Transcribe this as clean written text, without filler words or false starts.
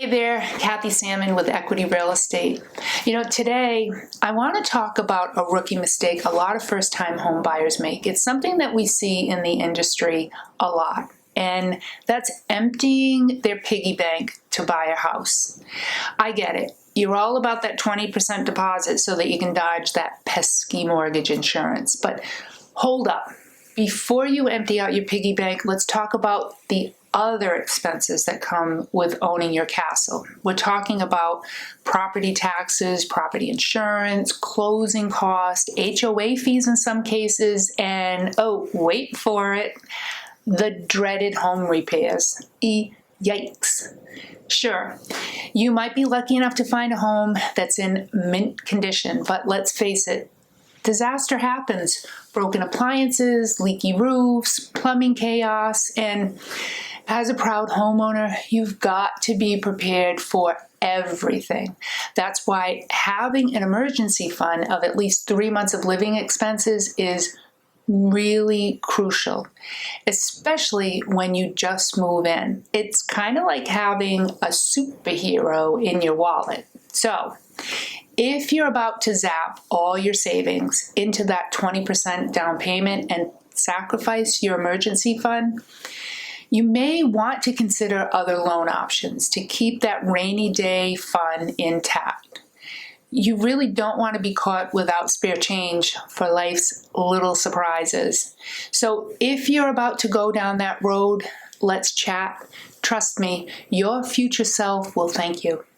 there, Kathy Salmon with Equity Real Estate. Today I want to talk about a rookie mistake a lot of first-time home buyers make. It's something that we see in the industry a lot, and that's emptying their piggy bank to buy a house. I get it. You're all about that 20% deposit so that you can dodge that pesky mortgage insurance. But hold up. Before you empty out your piggy bank, let's talk about the other expenses that come with owning your castle. We're talking about property taxes, property insurance, closing costs, HOA fees in some cases, and wait for it, the dreaded home repairs. Yikes. Sure, you might be lucky enough to find a home that's in mint condition, but let's face it, disaster happens. Broken appliances, leaky roofs, plumbing chaos, and as a proud homeowner, you've got to be prepared for everything. That's why having an emergency fund of at least 3 months of living expenses is really crucial, especially when you just move in. It's kind of like having a superhero in your wallet. So, if you're about to zap all your savings into that 20% down payment and sacrifice your emergency fund, you may want to consider other loan options to keep that rainy day fund intact. You really don't want to be caught without spare change for life's little surprises. So if you're about to go down that road, let's chat. Trust me, your future self will thank you.